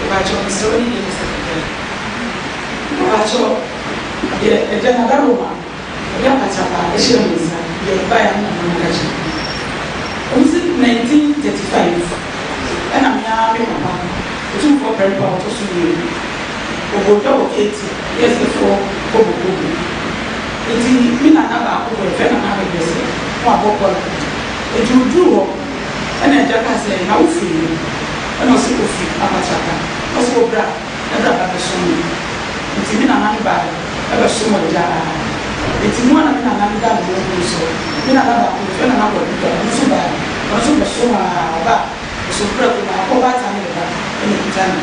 bacho msoni ni sekretari bacho ya jana daruma ya pachapa eshira misa ya baya na mwangaji uzi 1935 ana mya me papa tu for prepa to suli obodo oketi yes for obodo eti mina na ba ko fe na na be se wa bokọ eti odu ho ana jaka se na ofi ana se ofi apachapa oso obra na ba be so eti mina na ba ebe so mo ja eti mo na mina na da mo so mina na ba ko fe na na bo do so ba so be so ma ba so bra ko na ko ba ta ni ba ni kitana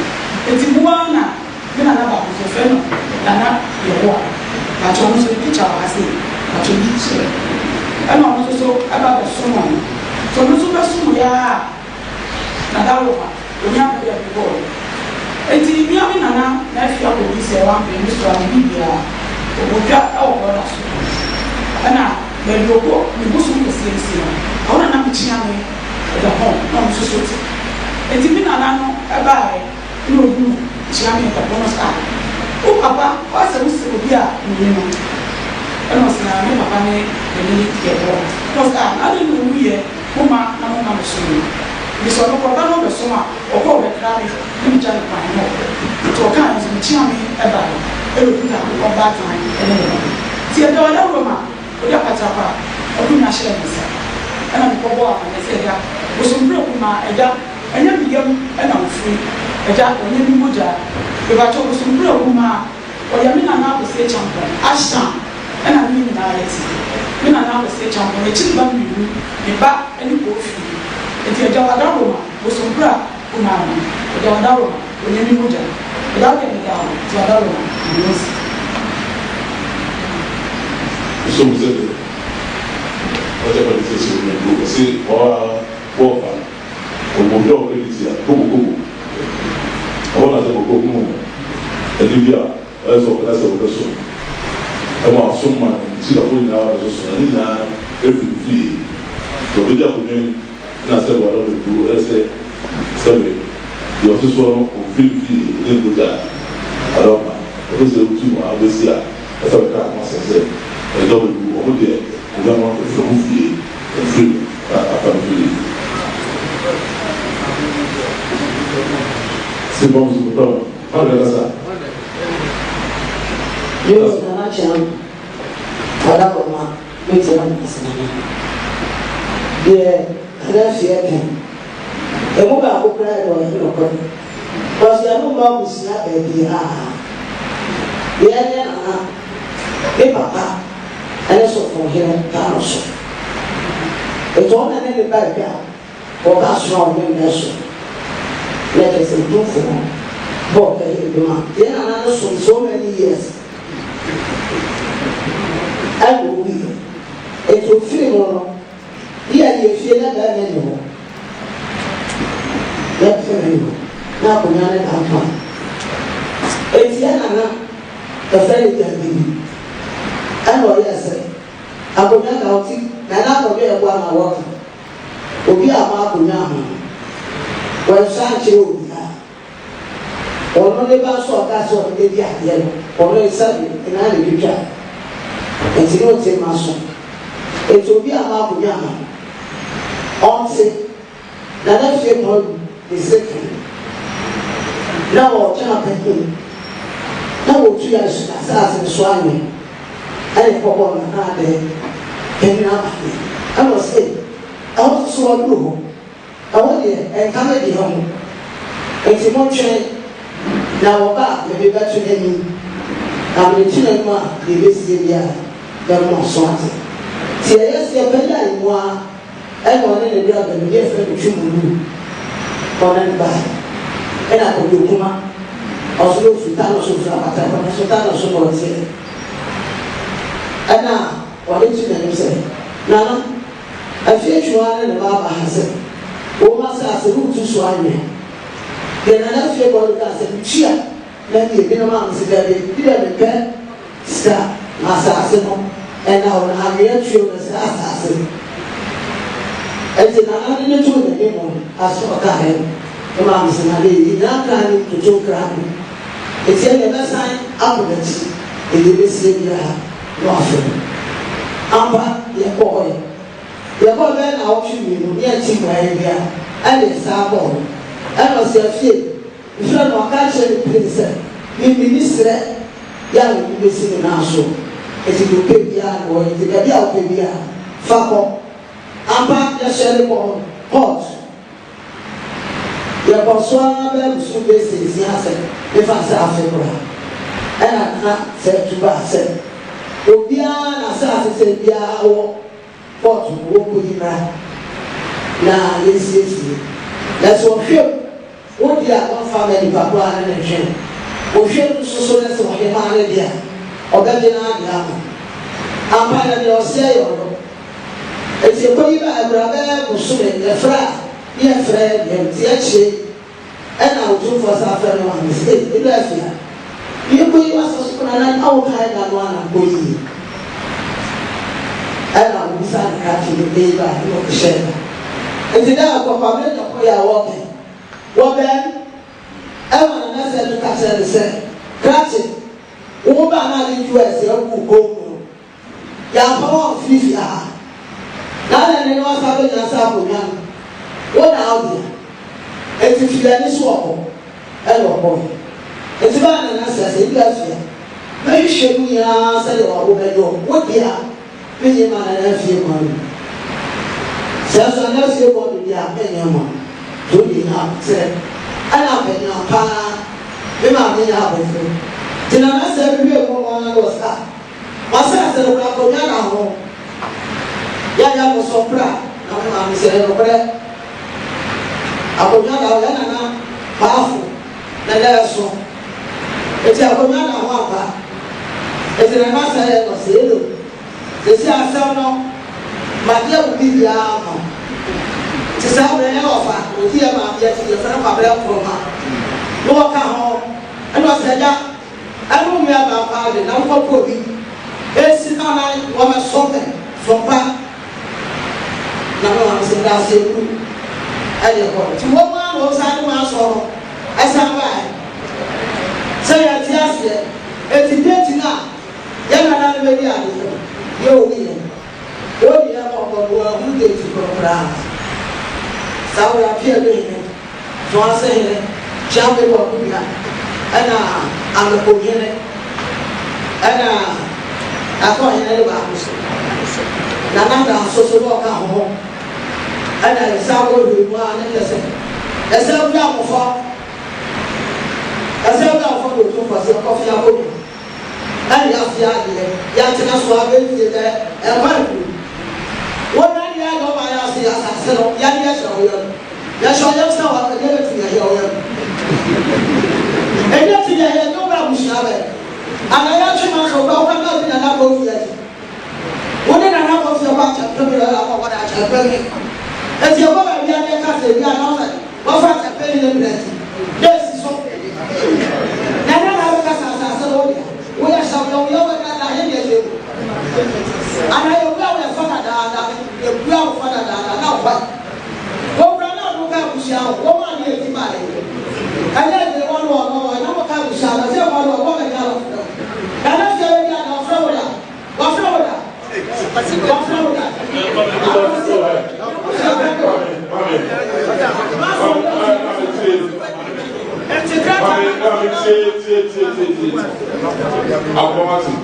eti mo na mina na ba ko fe no na ye wo ba cho mo so picture wa se ba cho ni che ana mo so aba be so mo so mo so be so mo ya na da wo ba onya ba ya ko eti mi ami nana na fi ako bi se wa pe mi so ami bibia oboja e wo na so ana be logo mi busu ko se se ona na mi chia me da ho na mo so ti eti mi nana no e ba e no du chia me ka bono sa o papa o se mo se obi a ni no ana se na mi papa ne ni ke bo no sa na ni no wi e ko ma na mo ma so ni biso no ko ba no be so ma o ko be tra me ni ja ni pa no to ka ni mi chia me e ba e lo kuta ko ba ta ni e no ti e do na ro ma o ya pata pa o ku na share ni sa ana mi ko bo a na se ja o so mbro ku ma e ja anya bi yam e na ofri e ja o nya bi moja e ba to o so mbro ku ma o ya mi na na ko se champion asha e na mi na ya ti mi na na ko se champion e chi ba mi ni e ba e ni ko fi eti eja wa dawo ma bosombra una ma eja wa dawo ma onye ni moja eja wa ni dawo ti wa dawo ma yes so mo se o te pa dise se ni ko se o fa o mo do ke dise ya ko o na se ko mo e di bia eso ka se o so e mo asuma ti da ko ni na so ni na every day to be ja ko ni na se wa do du ese sabe yo se so no o fifi ni buja aroma o se o tu ma be sia e se ka ma se se e do du o mo de o ga no o so fi e fi a fi se vamos no pro olha essa yo na chan para uma muito bem de ana fie kan emu ba ko kra do e no ko was ya no ba bu sia e bi ha ye ne na e papa ana so fo hero ta no so e to na ne ba ga o ba so o ne so le ke se do fo bo ke e do ma ye na na so many years I will be it will feel more yeah, you feel that anymore. That's for you. Now, I'm not a man. It's Yana, the friend can be. I know, yes, I will not out it, and I will be a 1 hour. Will be a Marcunama. When Sancho will be there. Or only about so that's what they did, or no, it's something in any future. It's not a master. It will be a Marcunama. On say, that I feel more is second. Now, or champion, now, 2 years as a swine, and for 1 day, and I was saying, I was so blue. I want it and come at the home. It's a motion now about maybe better than me. I'm the children, the visit there, the more swanty. See, yes, the better in one. Everyone in the job and the different children on and by. And I could do Kuma also Sultano Sufrata, Sultano Sumozi. And now, what did you say? Nana, I feel you are in the Baba has it. Almost as a root to swine. Then another feel about the gas and cheer. Let me be a man, said, didn't get star, Massasimo, and now I'm here to assassin. As in another little as for time, Come on, Mr. Mali, you are crying to joke crying. It's a never sign up with it. In the same year, laughing. Amber, your boy. Your boy, then I'll shoot you near Tim Wavia, and it's our boy. I was your feet. If you are not catching the place, you minister, young, you listen in our show. It's a good baby, or it's a baby, fuck up. Amber, your shelly ball, hot. Your boss, one of two bases, yes, if I say Africa. And I can't say to Bassett. Obiara asase se bia wo port wo ko yira na yesi na so hwe wo dia on family papa na hwe wo hwe so na so hwe ma na dia ogaje na dia ampa na dia ose yo eti ko yira abrabe musume ya fra ya ti achi ana ojo for safa no am say ila afia you go you as so na au kai na no na go yi ana ubisa ka ti de ba no ko sheba enti da ko pa me ko ya wo ben ewa na se to ka se krachi wo ba na ni US ya ku ko ya pa wa fifi a na ne wa sa be na sa ko nya wo na audio enti fi la ni so ko ko it's about an answer, say, Gafia. May you show me a say, or what be a million man and a few money. Says I know you want to be a penny to be up, said, and I've been your pa, you might be up with you. Then I said, we one was that. My son said, I'm going home. Yaya was so proud. I'm saying, I will not powerful, and that's so. Eti akonya na ho apa eti na ma sa ye ko se lo se si asam no ma dia u bi bia no ti sa bre ya ofa o ti ya ma bia ti ye fa kwa bre ko ma no ka ho eno se ja anu mi aba pa de na ko ko bi esi na na wa ma so te so pa na ma se da se ku ai ko ti wo ma no sa ni ma so asa ba say at yes, it's a date now. Yana na media, yo, we have a who did to program. So I appear doing it. So I say, jumping what we got. And I'm a coherent. And I call him anybody. Nana, so walk out home. And I saw what we want and listen. That's how we are for. As I now follow to for some coffee and wood. And Yatina Swabin and one. What I know my ass is I said, Yan Yasha, I gave it to you. And yet, I had no Babushave. And I actually want to go out in another boat yet. What did I have of your watch and put what I shall bring him? As your mother, we are the castle, we are not. What I can pay them plenty. Yes, it's okay. Nana have a sasaroya. We are some young and I hear you. And I will go with Father, the brown father, now what? Go run out of Kabushao, woman here to buy. And then they want more, and no Kabushao, they want to walk a gallop. And that's the area of Florida. What Florida? What Florida? Akwamati,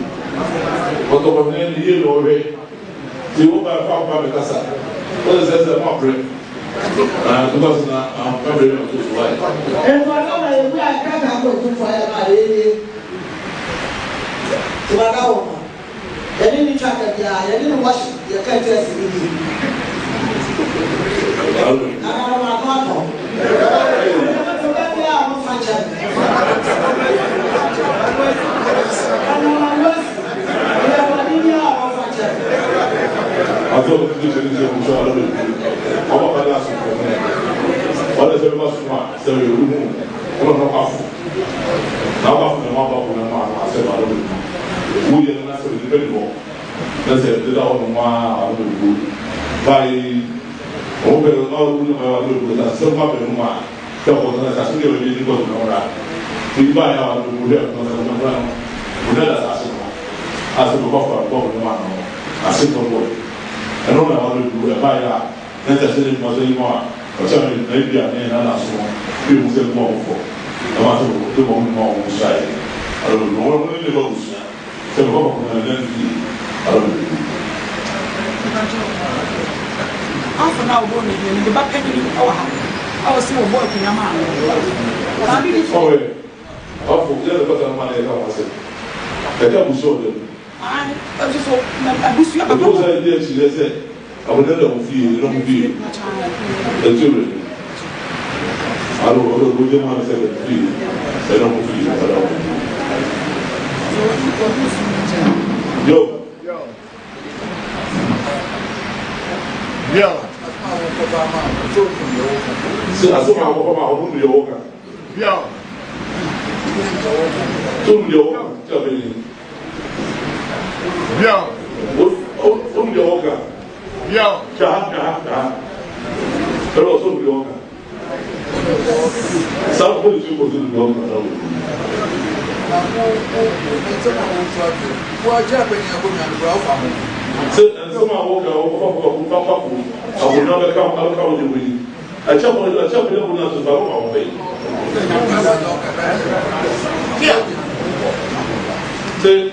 otobone ni ye lo re. Ti wo ba fa kwa me kasa. O se se mo pre. Because na am probably not to why. E ko na e bi aka ka ko tu fa ya ba re. Ti ba ka wo. E ni twa ka bia, e ni wash, ye ka tell si ni. Na ma ko to. I told the teacher this year, I'm sure I don't know. I'm not going to ask you for me. All the seven months from now, so you remove. I'm not off. Now, I'm not off with a man. I said, I don't know. We didn't ask for the dependable. Let's say, the down on my, I don't know. By over all the seven months, 我那啥兄弟们你过怎么啦？你爸呀，我不了，我那啥是什么？啊，是不包括包括什么啊？是中国。然后呢，我就读了爸呀，那在这里我说一嘛，好像那边那哪说，对我这个光复，那么就对我们光复帅的，我们那个不是，这个包括那人afọ na ụgbọ na-eji ndị ba pekiri ọwa ha ọ si ụgbọ ikinya ma na bi so owe afọ ya da bata ma ne ka wase da ka buso de ai ọ so na abusu ya ba ko sai dia ci de se abu da mu fi no mu fi da jure alo alo do je ma se da fi da no mu fi da yo是啊，是嘛？我不留个。要。中留叫别人。要。我留个。要。加。可是我中留个。三个月就我就留个了。我这边也不能不要放。是嘛？我na be ka o de wi a cha mo na so ba mo be se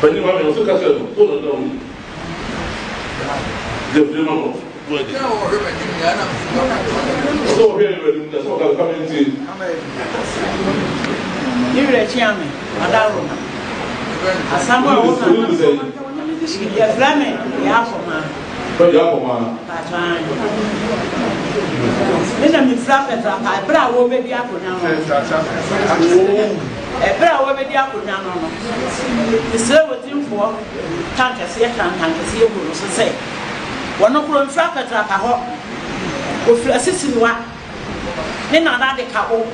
pani ma me so ka se to no no de vraiment no so here we do so ka come in ni re chi ame adaro asamo a wo na ya flame ya afoma but ya koma ina mi flame tra pa bra wo be di akonya no bra wo be di akonya no no isre wotimfo tankase ya tankase ye buru so se wono kro flame tra pa ho ofira sisiwa ni na de ka o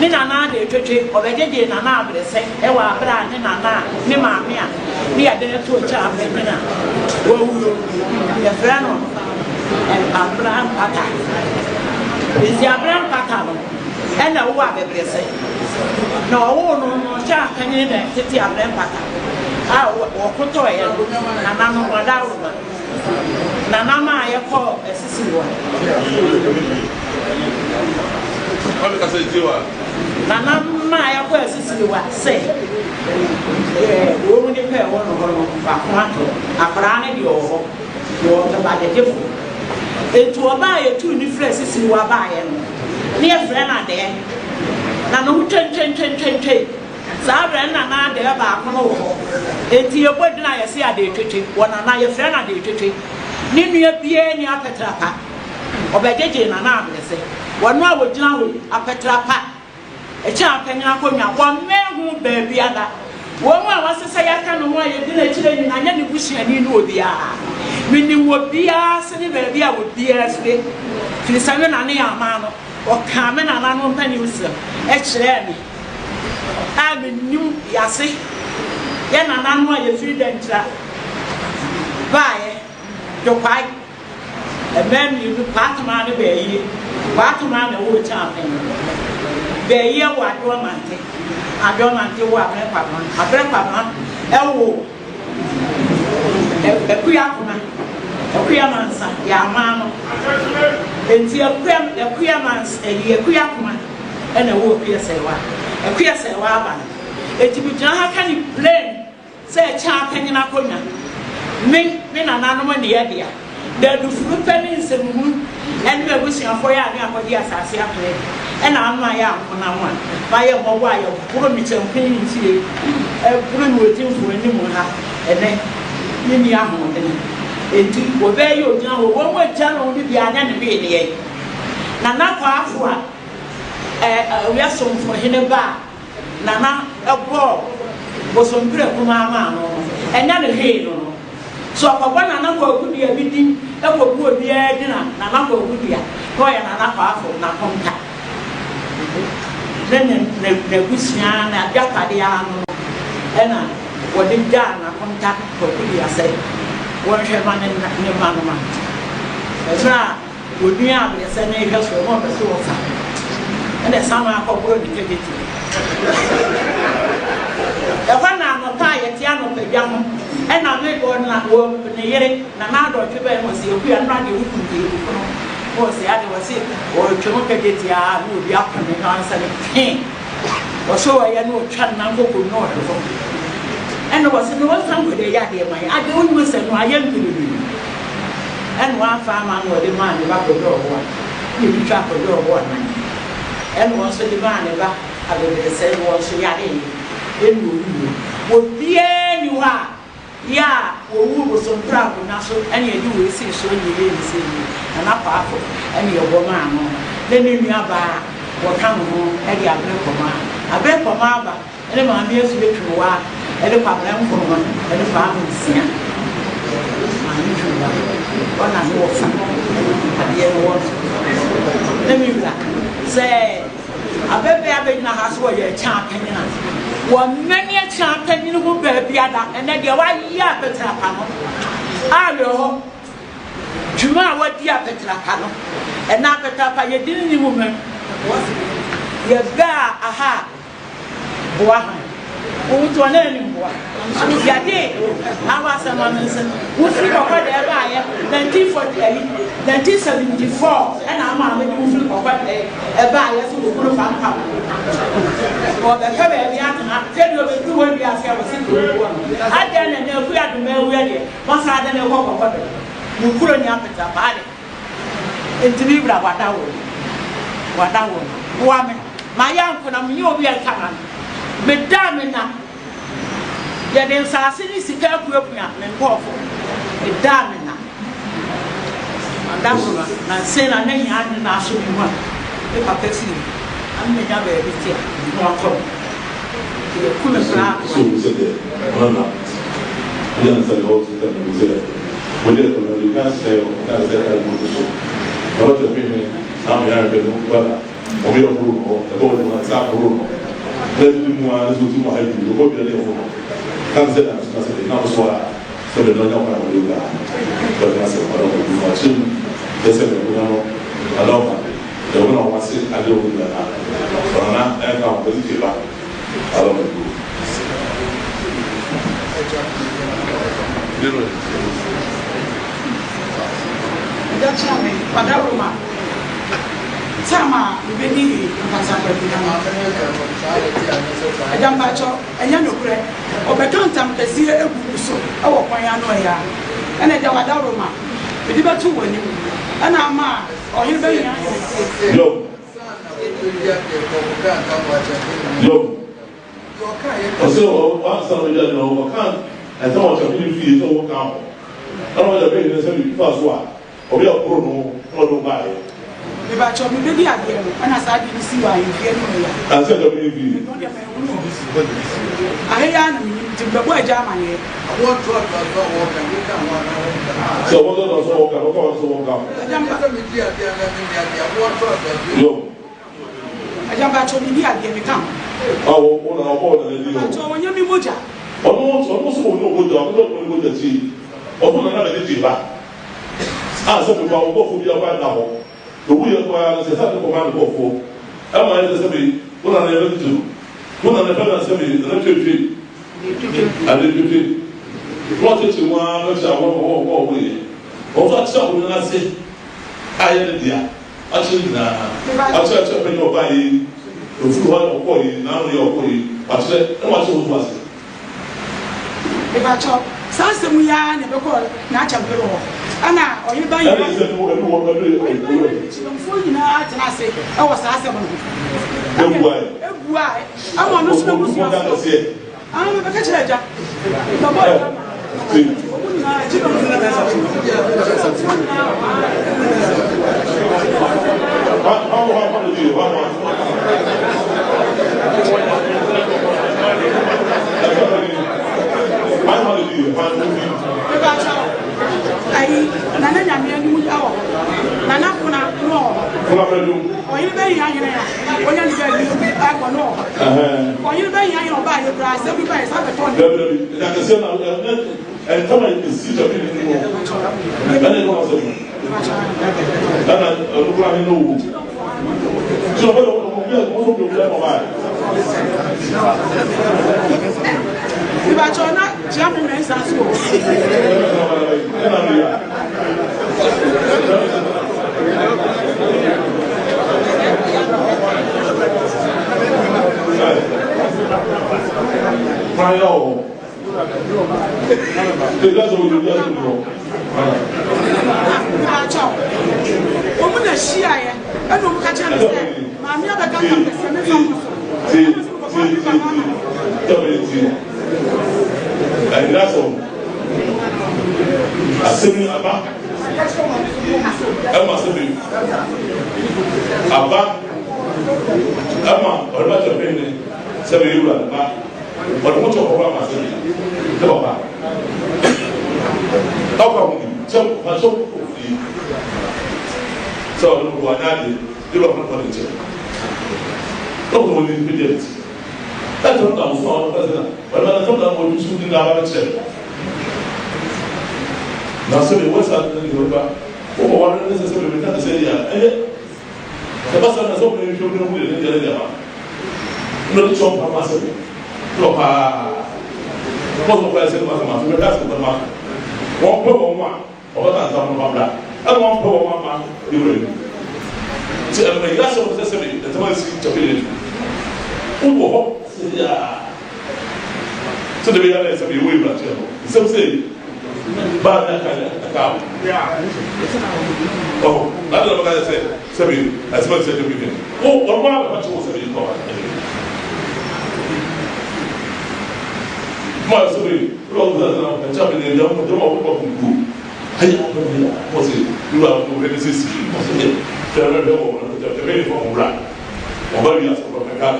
ni na de twetwe obejeje na na abrese e wa bra ni na ni maame a ni ade to cha abrese na wo wu ya frano Abraham Pata is Abraham Pata and a wa bebrese no wo no cha kanye na tete Abraham Pata a wo koto e na na no wada wo na na ma ye ko esisi wo Olha que você deu a. Nana ma ya ko esisi wa se wo mu ni pe wo no ba ko ato abra ne di o wo ta ba de defo etu oba ye tu ni fresh esisi wa ba ye no ne e fre na de na no twen sa abra na de ba ko no wo enti e bodi na ye se ade twetwe wo na ye fre na de twetwe ni nua bie ni apetrapa obejeje na abrese wonu a wogina ho apetrapa e cha apenya akonya wo mehu baabi ada wo mu a wasesa ya ka no mu aye di na chire ni anya ne busuani no obi a mini wo bia se ni baabi a wo bia se filisame na ne ama no o ka me na na no mpani usi e chire mi a menim yase ya na na no aye freedentra bae do pai e memi du patma ne be yi patma ne wo cha apenya be ye wa do mante wo abre papa ewo ekuya mansa ya mano enti ekuya mansa ekuya kuma ena wo ekuya sewa aba eti bi jan ha kan plane se cha apenya konya me na nanom ne ye dia da du furu pani nsemu en me busuafo ya ne akodi asase apre ena anu aya akona ho ba ye mo wa ye buru mi chempin ntie buru mi otimfo ani mu ha ene ni aho de enti wo be ye ogina wo mo gya no bi bia nya ne bi ne ye na kwa afo a we asomfo hene ba na ebo bo sompire kuma ama no enya ne he no so akwa na kwa okudi abidi ekwo bu obi e dina na kwa okudi a ko ya na kwa afo na konta ne gusia na jakade ya no ena wodi da na konta ko okudi asai won hwe ma ne ma no ma ezra wodi a be se ne hwe so mo be so fa and the summer I could go to get it. The one I'm a pie at Yano Payam, and I make one not work in the year, and another Japan was here. We are not the was the other was it, or to look at it, yeah, would be up and answer the king. Or so I know Chan Nambo could know. And there was no one time with the yard, I don't listen, I am to you. And one farmer was the man about the door one. You trap a door one. And once the man about having the same was the yard in would be anywhere. Yeah, who was so proud of Nassau, and you do see so you didn't see me, and up powerful, and your woman. Then you are back, what come home, and you are break for man. I break for Maba, and my meals with you are, and the problem for one, and the family sin. One and walk at the end was. Let me say, I bet they have been a house where you're champion. One many a champion who be and then you are here, Petrapano. I know Juma, what dear Petrapano, and now Petrapa, you didn't woman was you're there, aha, Boahan. Who to an enemy boy? Yadi, I was a man, who flew over there by 1948, 1974, and I'm a man who flew over there, a buyer who would have come. Or the career, I tell you, the two will be as I was in the one. I didn't know we had to mail ready. Once I didn't walk over it. You couldn't have it a body. Into me, what I would. What I would. Woman, my uncle, I'm your real command. Madame, yet in Sassini, Sika, and powerful. A damn, and that woman, and saying I may have an national one. If I can see, I'm the other everything. You couldn't slap. So we said that, we answered also that we said, we did it, you can't say, that's that I want to show. I want to be I'm here, but we don't rule, the board will not stop rule. Let me do more, let's do more help you. Go to the level. Come sit down, now swallow. So they don't know how to do that. But that's a part of the machine. They said, we don't know. I love that. They don't know what's it. I don't know that. But I'm not going to put it back. I love it. That's how me, but that woman. Sama, we need a young macho, and young bread, or by contam, the sea, a so, our Poyanoya, and a Dawadaroma. We did about 2 when you, and I'm or you very young. So, one son doesn't overcome, and so much of you feel overcome. I don't want to pay the first one, or we are Bruno, or by. But you're maybe again, and as I didn't see why you hear me. I said, I am the boy Germany. So, what does walk out? I jump back to me again, come. Oh, what our board, so when you be Muja. Almost no good job, not good to see. Or put another day back. Ah, some people will go for your right now. The wheel was a certain command for. Am I the same? What are they to? What are the fellows saying? The refugee and the refugee. What is you want? I want away. Also, some will not say, I am the actually, I'll try to open your body. The food of boy, now your boy, but what was it? If I talk, Sansa, we are never call natural. Anna, or you buy your food in art, and I say, I was asking. Why? I want to say, I'm a catcher. Nana Yami, Nana Kuna, no. Or you very young, or you very back or no. Or you very young, buy your grass, everybody has a phone. And come and see the people. So what we are also problem of I. If I turn up, jump in school. Cry out. That's what you have to do. Woman, a Shia, and don't catch him. Mammy, I can't and that's all. Assembly Abba. Emma Assembly. Abba. Emma, or not your penny. 7 years back. But much of our Assembly. No, how come you? So, no one added. You don't know what it is. Don't only immediate. That's what I was on president. But when I told them what you should do now, I said, now, so the West African Europa, over 100 necessarily, we can't say, yeah, the person has opened children with the other. No, chop a massive. Proper. Most of us say, Master, that's the man. One per one, or that's some of that. And one per one man, you will. So, I'm a gas of necessary, the time I see to who so the way is a way back here. Some say, bad that kind of account. Oh, I don't know what I said. Seven, as much as the beginning. Oh, or one much more 7 call. My sorry, Rosa, and jumping in the young group. I was it. You are no resist. The very form black. Or very as a car.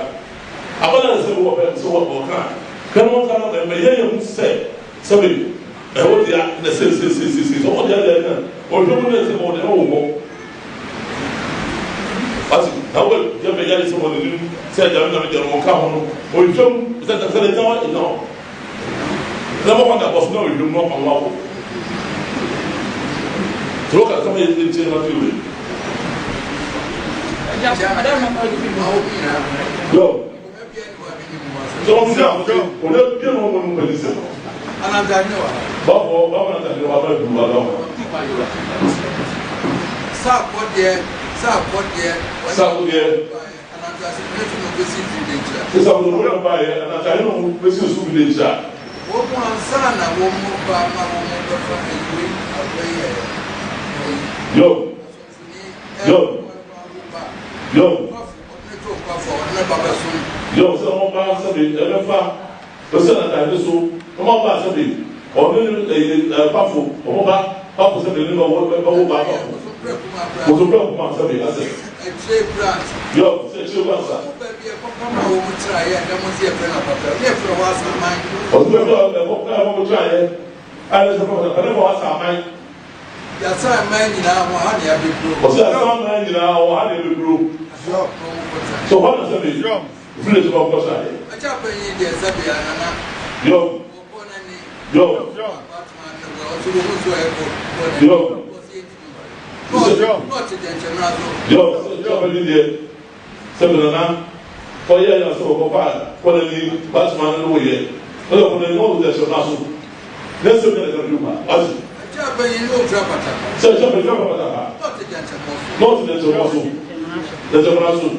Abana se wo pe so wo kan kan won kan na me ye mu se sabi e wo dia na se so wo dia na o jo mo na se mo de wo mo asi na wo je me ya se mo de se ja na me je mo ka ho no o jo se ta se le ta wa no na mo kwanda boss no jo mo kan wa wo tro ka so me ye je na fi we ja adam na ko di yo so on dit on est bien au monde nous connaissons anandaniwa babo babo anandaniwa ba du ba lo sa kodie anandasi pretu no besi village c'est ça on ne pas ya anandani no besi su village wo mo ansana wo mo ba ma wo mo ba fa ewe abaye yo so mo ba sabi e fa o se na ta so mo ba sabi o ni pafo o mo ba pafo sabi ni no wo ba pafo o so pro ma sabi ase e tre brand yo se che wa sa o ba bi e papa ma wo mo tra ye da mo se e pre na papa ye pre wa sa man o so pro mo tra ye ale so pro na wa sa man ya sa man ni na ho ha ne ya be pro o sa man ni na ho ha ne be pro so what does that mean? Village of Kosa. I chop in the Zabia Nana. Yo. Yo. Yo. Seven for years, so far, for the Batman and Way. Well, when they know there's a muscle, let's look at the rumor. I chop in no Drapata. So, not the muscle. There's a muscle.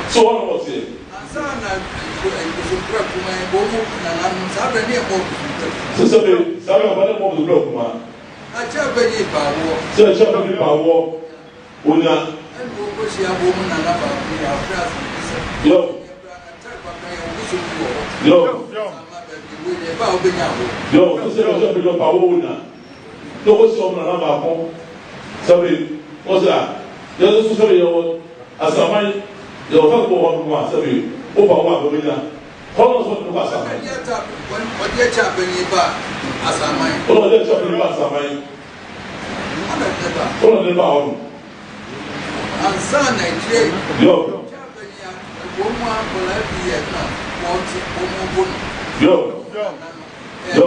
So what was it? Sister, sorry about the block, man. I tell you, Power. So, I shall be power. Una. Yo. Yo, sister, I shall be your power. Una. No, what's your number? Sorry, what's that? You're just sorry, as a man, you're talking about one, sorry, over one, hold on to the bus. What you're chopping back as a man. Oh, they're chopping back as a man. Hold on the bar. And son, Nigeria. Yo. Yo.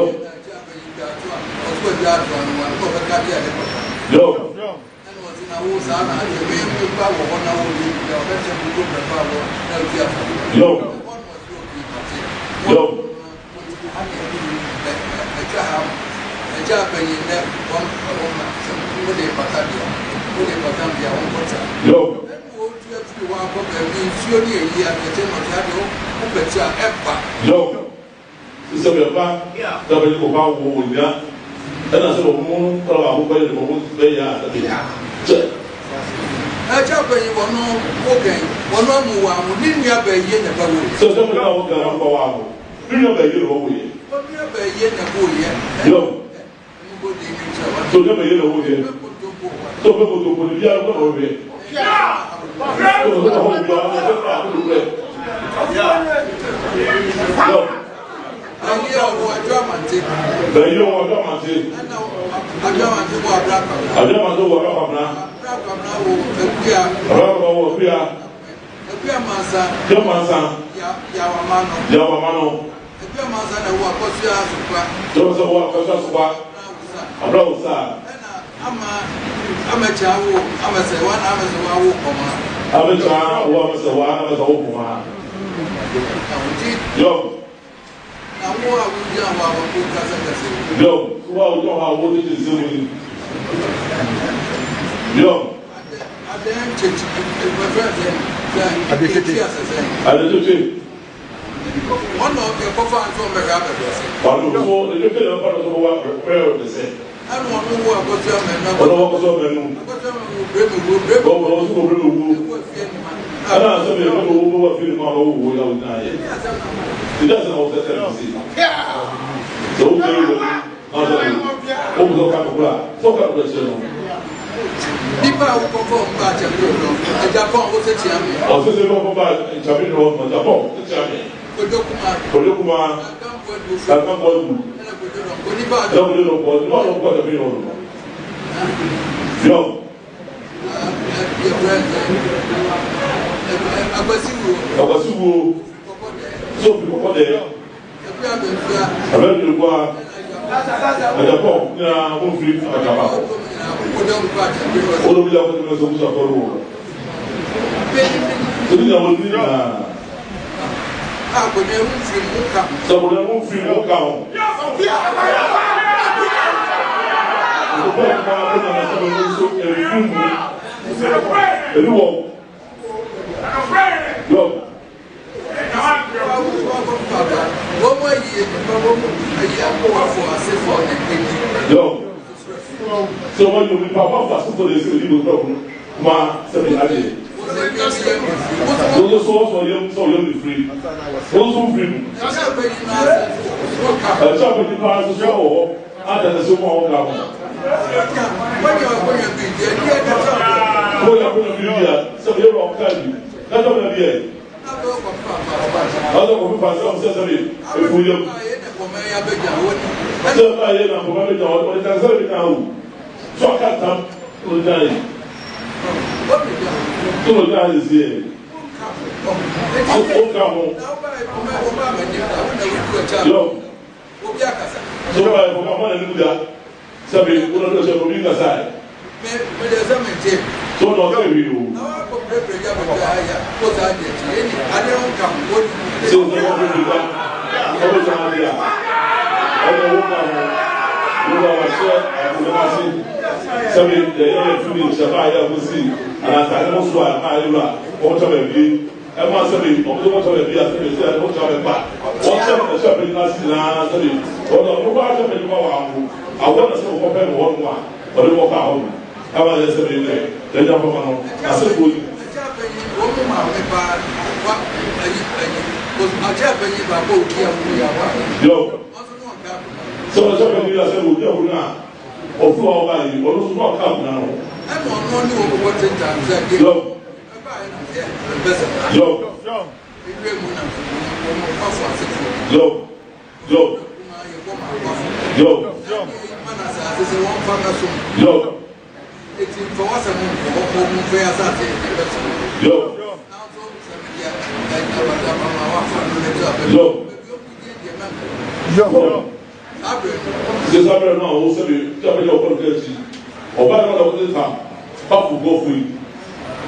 papo go free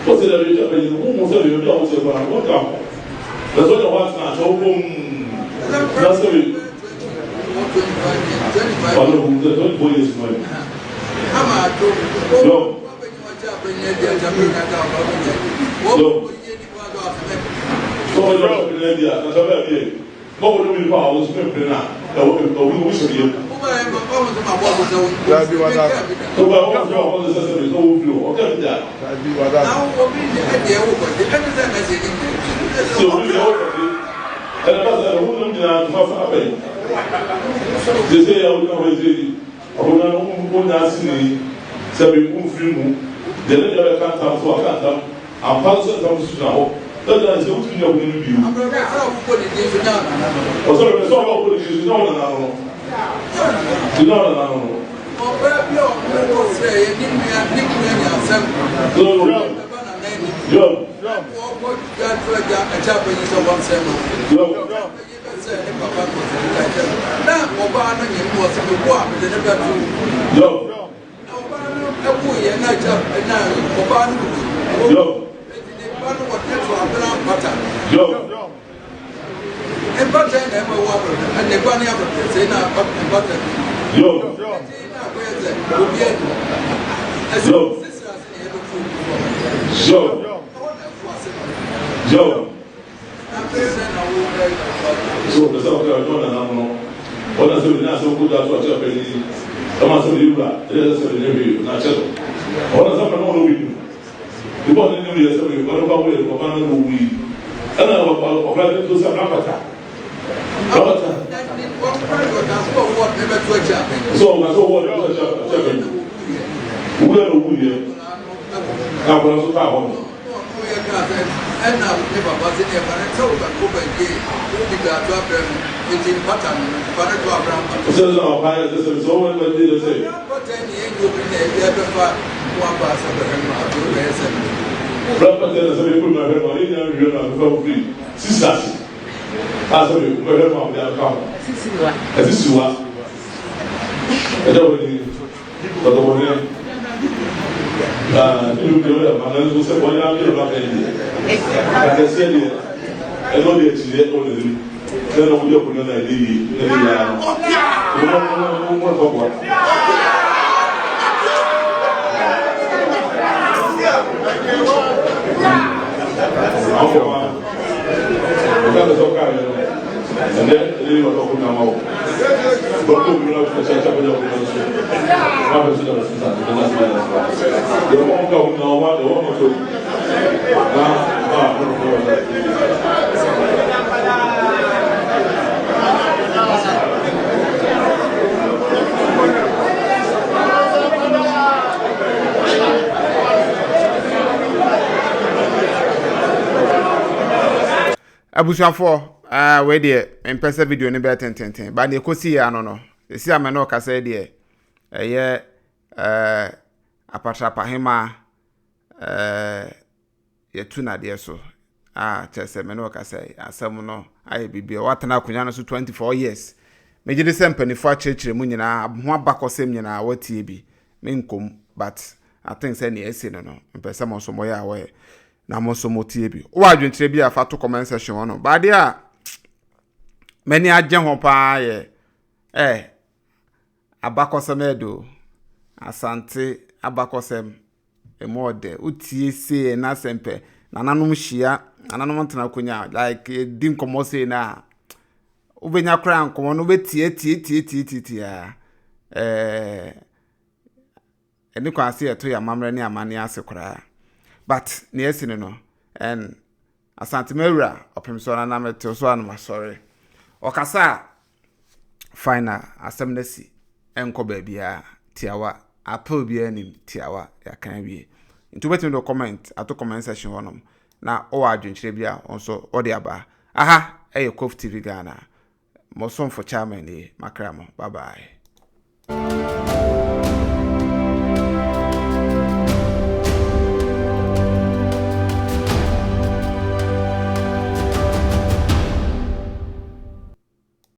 você deve já bem um você deve já você para o campo mas olha o ato na show com na sabe falou com o dono foi isso mano ama do so yo le dia na sabe bien mo lo mi pa o se me na o mi so bien Dabi wada. so ba o so o se se so o flo o ka dia Dabi wada. so mi o ela passa o mundo na fa fa bem desse eu não vou dizer agora não vou dar assim sabe filme dele já vai cantar só cantar a pausa da música todo esse outro dia eu não vi o só pessoal vai por isso não so the sound of John and what I said, so good as what you're Thomas Oliva, there's a review, not just what I know we do. The one in the years, what about we, and I have to some avatar. So, I saw what abusuafo we de empesa video ne be tententen ba ne kosi ya no esi ame no kasa de eye apatra pahema yetu na de so chese me no kasa asem no aye bibie watana akunya no so 24 years mejide sempanifo achechire mu nyina ho abakosem nyina watie bi menkom but I think say ne esi no empesa mo so moya we na mo so motie bi o adwentre bi afa to comment section no ba de a mani agye ho pa ye abakosem edo asante abakosem emode utie se na sempe nananom hia nananom ntena konya like din komo se na ubenya kra nkomo no betie eni kwa se eto ya mamre ne amane ase kra but ne esini no en asante mewura opemso na meto so anu masore okasa final asem na si enko ba bia tiawa apple bia nim tiawa ya kan wie ntu betim do comment ato comment section honom na o adwenkyere bia onso odi aba aha Kof TV Ghana mo som for chairman makramo bye bye